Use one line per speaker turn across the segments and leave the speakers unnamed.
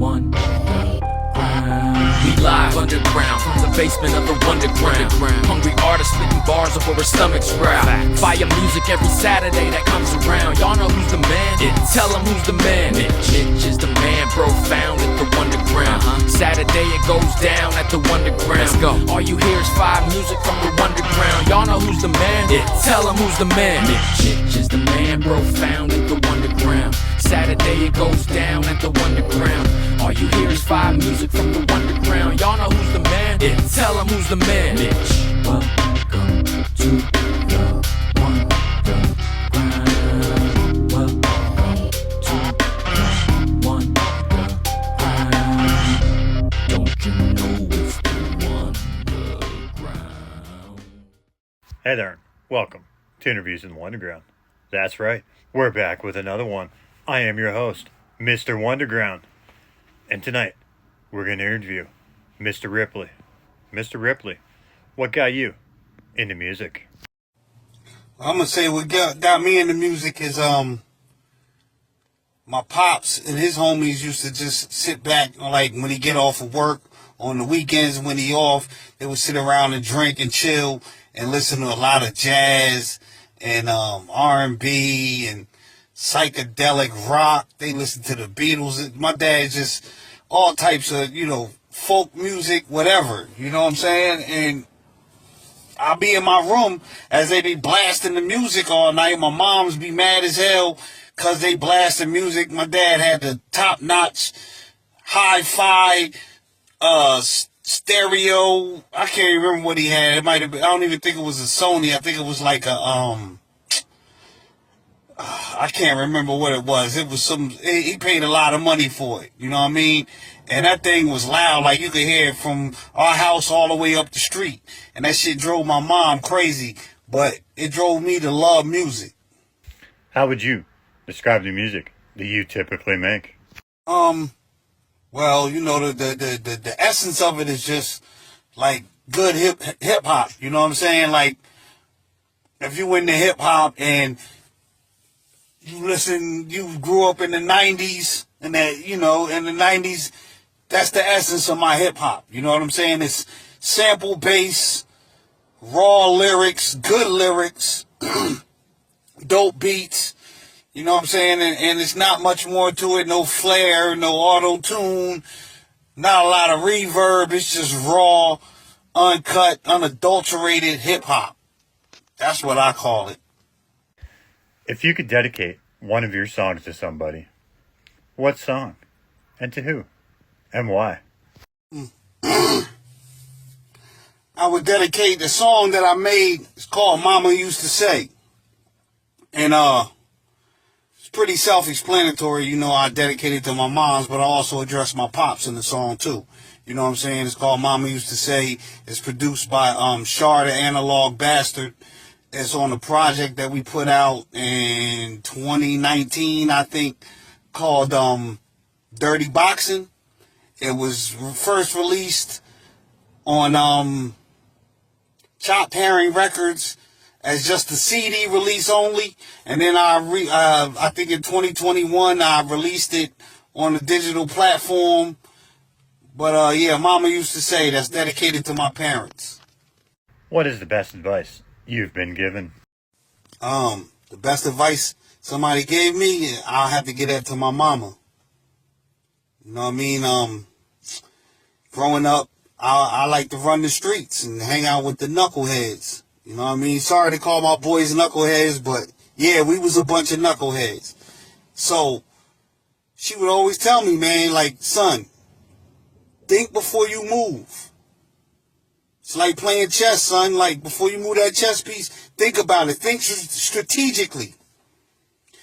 Wunderground. We live underground from the basement of the Wunderground. Hungry artists spitting bars before our stomachs growl. Fire music every Saturday that comes around. Y'all know who's the man? Tell them who's the man. Mitch is the man, bro, found at the Wunderground. Saturday it goes down at the Wunderground. Let's go. All you hear is fire music from the Wunderground. Y'all know who's the man? Tell them who's the man. Mitch is the man, bro, found at the Wunderground. Saturday it goes down at the Wunderground. All you hear is fire music from the Wunderground. Y'all know who's the man? Tell them who's the man. Mitch, welcome to the Wunderground. Welcome to the Wunderground. Don't you know it's the Wunderground?
Hey there, welcome to Interviews in the Wunderground. That's right, we're back with another one. I am your host, Mr. Wunderground. And tonight, we're going to interview Mr. Ripley. Mr. Ripley, what got you into music?
I'm going to say what got me into music is my pops and his homies used to just sit back, like when he get off of work on the weekends when he off, they would sit around and drink and chill and listen to a lot of jazz and R&B and psychedelic rock. They listen to the Beatles. My dad just all types of, folk music, whatever. You know what I'm saying? And I'll be in my room as they be blasting the music all night. My moms be mad as hell because they blasting music. My dad had the top-notch hi-fi stereo. I can't remember what he had. It might have been, I don't even think it was a Sony. I think it was like a I can't remember what it was. It was he paid a lot of money for it. You know what I mean? And that thing was loud. Like you could hear it from our house all the way up the street. And that shit drove my mom crazy. But it drove me to love music.
How would you describe the music that you typically make?
Well, the essence of it is just like good hip hop. You know what I'm saying? Like if you into hip hop and you grew up in the 90s and that, in the 90s, that's the essence of my hip hop. You know what I'm saying? It's sample bass, raw lyrics, good lyrics, dope beats. You know what I'm saying? And it's not much more to it. No flair, no auto-tune, not a lot of reverb. It's just raw, uncut, unadulterated hip hop. That's what I call it.
If you could dedicate one of your songs to somebody, what song? And to who? And why?
I would dedicate the song that I made. It's called Mama Used to Say. And it's pretty self-explanatory. I dedicate it to my moms, but I also address my pops in the song too. You know what I'm saying? It's called Mama Used to Say. It's produced by Shar the Analog Bastard. It's on a project that we put out in 2019, I think, called Dirty Boxing. It was first released on Chopped Herring Records as just a CD release only. And then I think in 2021, I released it on a digital platform. But Mama Used to Say, that's dedicated to my parents.
What is the best advice you've been given?
The best advice somebody gave me, I'll have to give that to my mama. You know what I mean? Growing up, I like to run the streets and hang out with the knuckleheads. You know what I mean? Sorry to call my boys knuckleheads, but yeah, we was a bunch of knuckleheads. So she would always tell me, man, like, son, think before you move. It's like playing chess, son. Like, before you move that chess piece, think about it. Think strategically.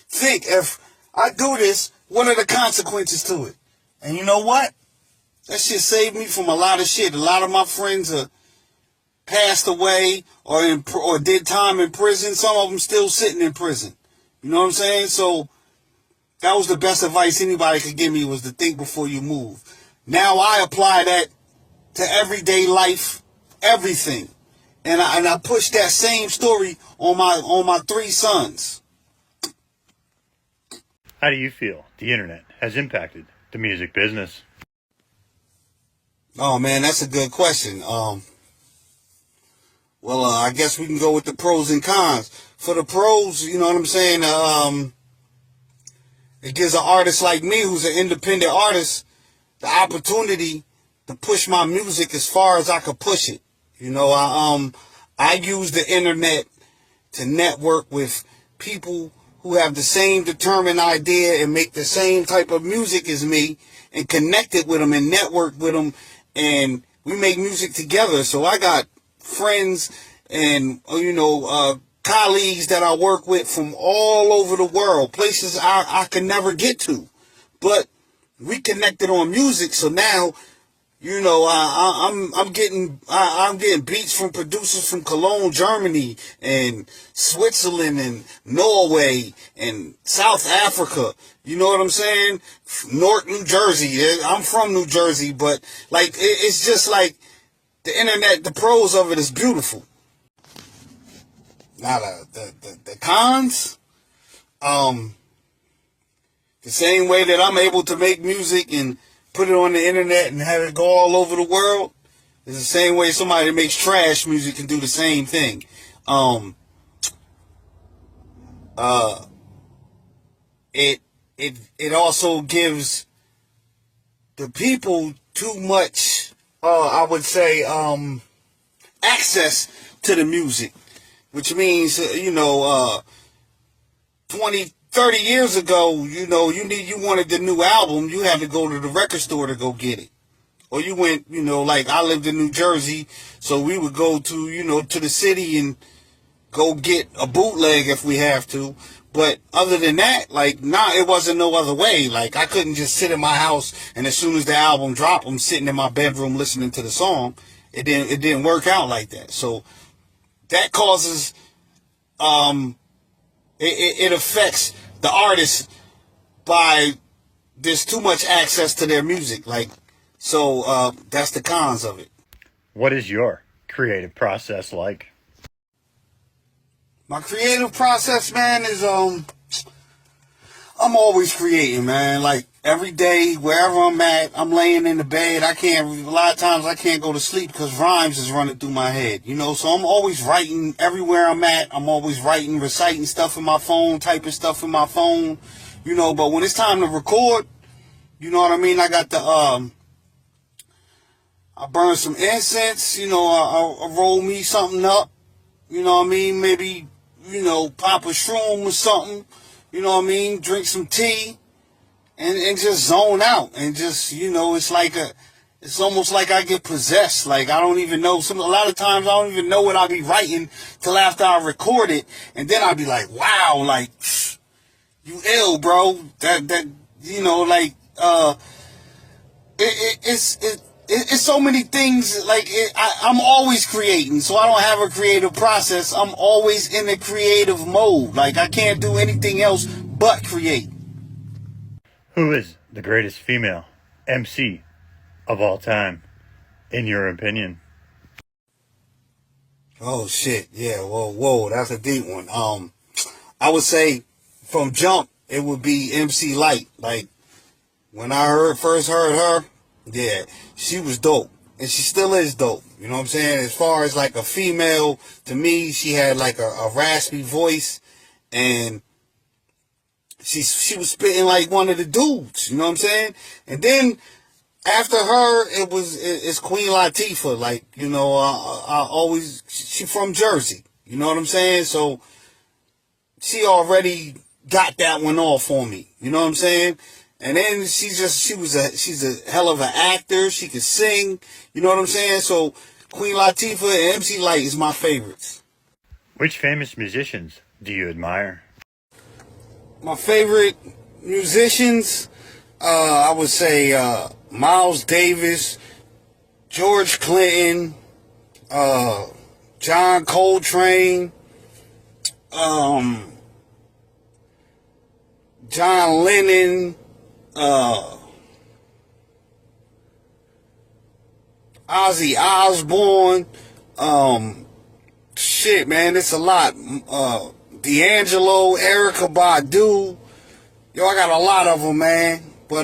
Think, if I do this, what are the consequences to it? And you know what? That shit saved me from a lot of shit. A lot of my friends are passed away or did time in prison. Some of them still sitting in prison. You know what I'm saying? So that was the best advice anybody could give me, was to think before you move. Now I apply that to everyday life, everything. And I push that same story on my three sons.
How do you feel the internet has impacted the music business?
Oh man, that's a good question. Well, I guess we can go with the pros and cons. For the pros, you know what I'm saying? It gives an artist like me, who's an independent artist, the opportunity to push my music as far as I could push it. You know, I use the internet to network with people who have the same determined idea and make the same type of music as me, and connect it with them and network with them, and we make music together. So I got friends and colleagues that I work with from all over the world, places I could never get to, but we connected on music. So now, I'm getting beats from producers from Cologne, Germany, and Switzerland, and Norway, and South Africa. You know what I'm saying? North New Jersey. I'm from New Jersey, but like it's just like the internet. The pros of it is beautiful. Now the cons, the same way that I'm able to make music and put it on the internet and have it go all over the world, is the same way somebody that makes trash music can do the same thing. It also gives the people too much, I would say, access to the music, which means 20, 30 years ago, you wanted the new album, you had to go to the record store to go get it. Or you went, like I lived in New Jersey, so we would go to, to the city and go get a bootleg if we have to. But other than that, it wasn't no other way. Like, I couldn't just sit in my house and as soon as the album dropped, I'm sitting in my bedroom listening to the song. It didn't work out like that. So that causes, it affects the artist by there's too much access to their music. So that's the cons of it.
What is your creative process like?
My creative process, man, is I'm always creating, man. Like every day, wherever I'm at, I'm laying in the bed. A lot of times I can't go to sleep because rhymes is running through my head, so I'm always writing everywhere I'm at. I'm always writing, reciting stuff in my phone, typing stuff in my phone, but when it's time to record, you know what I mean? I got I burn some incense, I roll me something up, you know what I mean? Maybe, pop a shroom or something, you know what I mean? Drink some tea and just zone out. And just, it's almost like I get possessed. Like, I don't even know. A lot of times I don't even know what I'll be writing till after I record it. And then I'll be like, wow, like, you ill, bro. It's so many things. I'm always creating, so I don't have a creative process. I'm always in a creative mode. Like, I can't do anything else but create.
Who is the greatest female MC of all time, in your opinion?
Oh shit, yeah. Whoa, that's a deep one. I would say from jump it would be MC Light. Like, when I first heard her, yeah, she was dope. And she still is dope. You know what I'm saying? As far as like a female, to me, she had like a raspy voice, and she was spitting like one of the dudes. You know what I'm saying? And then after her, it's Queen Latifah. Like, she from Jersey. You know what I'm saying? So she already got that one off for me. You know what I'm saying? And then she's a hell of an actor. She can sing. You know what I'm saying? So Queen Latifah and MC Light is my favorites.
Which famous musicians do you admire?
My favorite musicians, I would say Miles Davis, George Clinton, John Coltrane, John Lennon, Ozzy Osbourne, shit, man, it's a lot. D'Angelo, Erykah Badu, I got a lot of them, man. But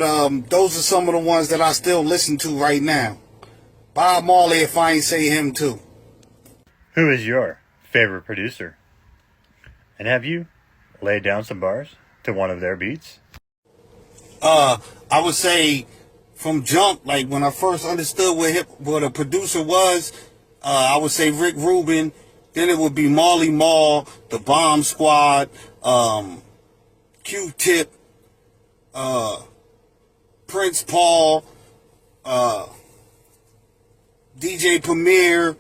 those are some of the ones that I still listen to right now. Bob Marley, if I ain't say him too.
Who is your favorite producer? And have you laid down some bars to one of their beats?
I would say from jump, like when I first understood what a producer was, I would say Rick Rubin. Then it would be Marley Marl, the Bomb Squad, Q-Tip, Prince Paul, DJ Premier,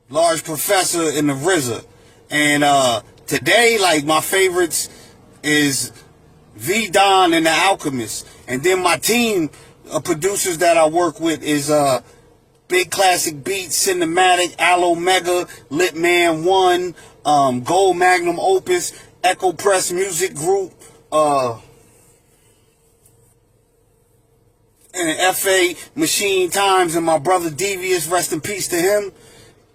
Large Professor, and the RZA. And today, like, my favorites is V Don and the Alchemist. And then my team of producers that I work with is Big Classic Beats, Cinematic, Aloe Mega, Lit Man 1, Gold Magnum Opus, Echo Press Music Group, and FA Machine Times, and my brother Devious, rest in peace to him.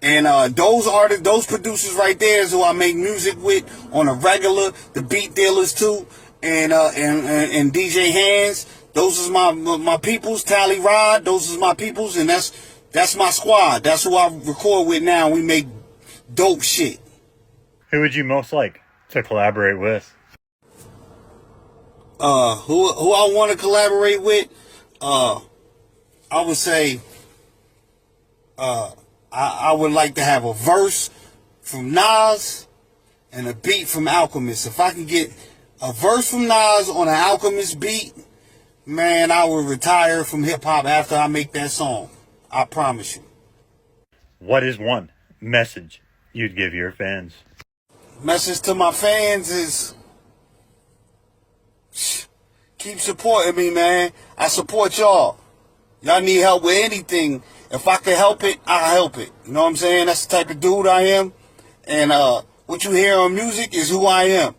And those artists, those producers right there is who I make music with on a regular. The Beat Dealers too, and DJ Hands. Those is my peoples. Tally Rod. Those is my peoples, and that's my squad. That's who I record with now. We make dope shit.
Who would you most like to collaborate with?
Who I want to collaborate with? I would say, I would like to have a verse from Nas and a beat from Alchemist. If I can get a verse from Nas on an Alchemist beat, man, I will retire from hip hop after I make that song. I promise you.
What is one message you'd give your fans?
Message to my fans is keep supporting me, man. I support y'all. Y'all need help with anything. If I can help it, I'll help it. You know what I'm saying? That's the type of dude I am. And what you hear on music is who I am.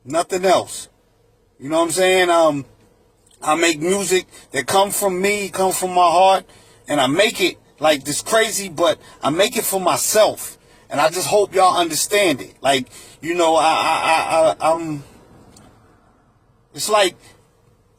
Nothing else. You know what I'm saying? I make music that come from me, come from my heart, and I make it like this crazy, but I make it for myself. And I just hope y'all understand it. Like, you know, I'm. It's like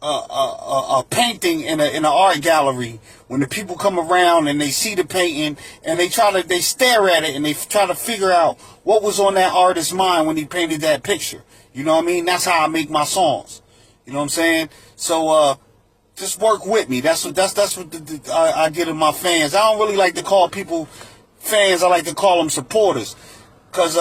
a painting in an art gallery. When the people come around and they see the painting and they stare at it and they try to figure out what was on that artist's mind when he painted that picture. You know what I mean? That's how I make my songs. You know what I'm saying? So just work with me. That's what I get in my fans. I don't really like to call people fans. I like to call them supporters. Cause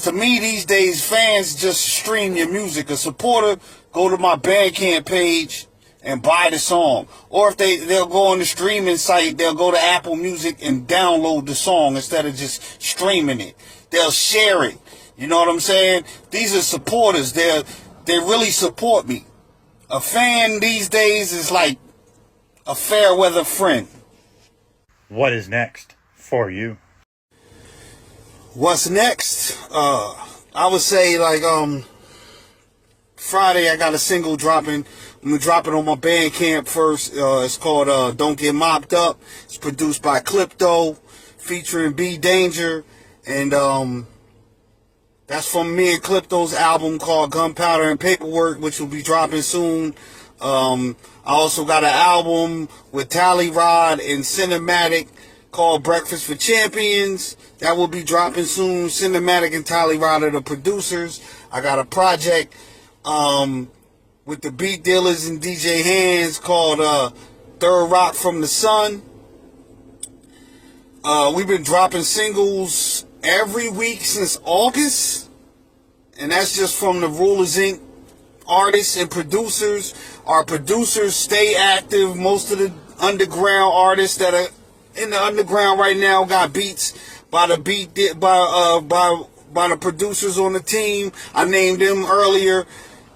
to me these days, fans just stream your music. A supporter, go to my Bandcamp page and buy the song. Or if they'll go on the streaming site, they'll go to Apple Music and download the song instead of just streaming it. They'll share it. You know what I'm saying? These are supporters. They really support me. A fan these days is like a fair weather friend.
What is next for you?
What's next? I would say like Friday I got a single dropping. I'm gonna drop it on my Bandcamp first. It's called Don't Get Mopped Up. It's produced by Clipto, featuring B Danger, and that's from me and Clipto's album called Gunpowder and Paperwork, which will be dropping soon. I also got an album with Tally Rod and Cinematic called Breakfast for Champions. That will be dropping soon. Cinematic and Tally Rod are the producers. I got a project with the Beat Dealers and DJ Hands called Third Rock from the Sun. We've been dropping singles every week since August, and that's just from the Rulers Inc. artists and producers. Our producers stay active. Most of the underground artists that are in the underground right now got beats by the by the producers on the team. I named them earlier.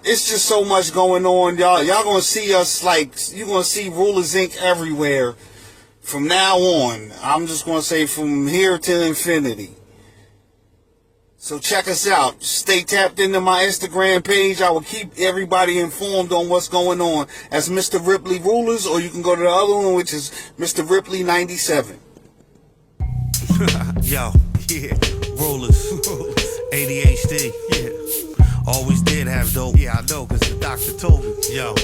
It's just so much going on, y'all. Y'all gonna see us, like, you're gonna see Rulers Inc. everywhere from now on. I'm just gonna say from here to infinity. So check us out. Stay tapped into my Instagram page. I will keep everybody informed on what's going on as Mr. Ripley Rulers, or you can go to the other one, which is Mr. Ripley 97.
Yo, yeah, Rulers, ADHD, yeah, always did have dope. Yeah, I know, cause the doctor told me. Yo,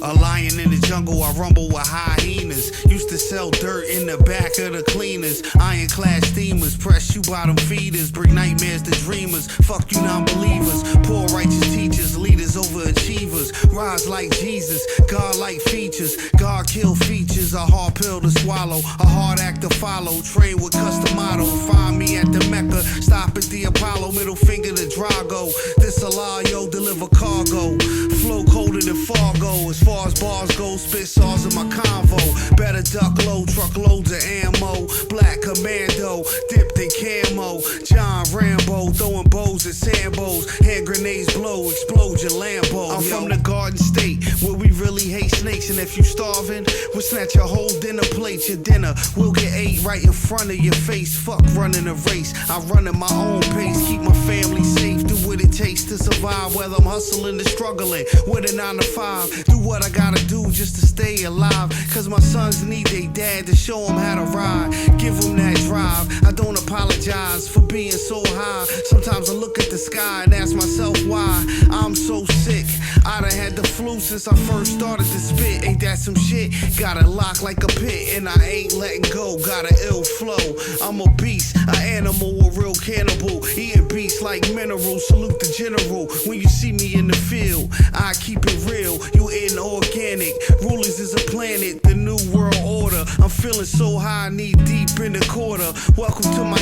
A lion in the jungle, I rumble with hyenas. Used to sell dirt in the back of the cleaners. Ironclad steamers, press you bottom feeders. Bring nightmares to dreamers, fuck you non-believers. Poor righteous teachers, leaders overachievers. Rise like Jesus, God-like features. God kill features, a hard pill to swallow. A hard act to follow, train with custom motto. Find me at the Mecca, stop at the Apollo. Middle finger to Drago. This Allah, yo, deliver cargo. Flow colder than Fargo. As far as bars go, spit saws in my convo. Better duck low, truckloads of ammo. Black commando, dipped in camo. John Rambo, throwing bows at Sambos. Hand grenades blow, explode your Lambo. I'm from the Garden State, where we really hate snakes. And if you starving, we'll snatch your whole dinner plate. Your dinner will get ate right in front of your face. Fuck running a race, I run at my own pace. Keep my family safe, do what it takes to survive. Whether I'm hustling or struggling with a 9 to 5. Do what I gotta do just to stay alive. Cause my sons need their dad to show them how to ride. Give them that drive. I don't apologize for being so high. Sometimes I look at the sky and ask myself why I'm so sick. I done had the flu since I first started to spit. Ain't that some shit? Got it locked like a pit and I ain't letting go. Got an ill flow. I'm a beast, an animal, a real cannibal. Eating beasts like minerals. Salute the general. When you see me in the field, I keep it real. You inorganic. Rulers is a planet, the new world order. I'm feeling so high, knee deep in the quarter. Welcome to my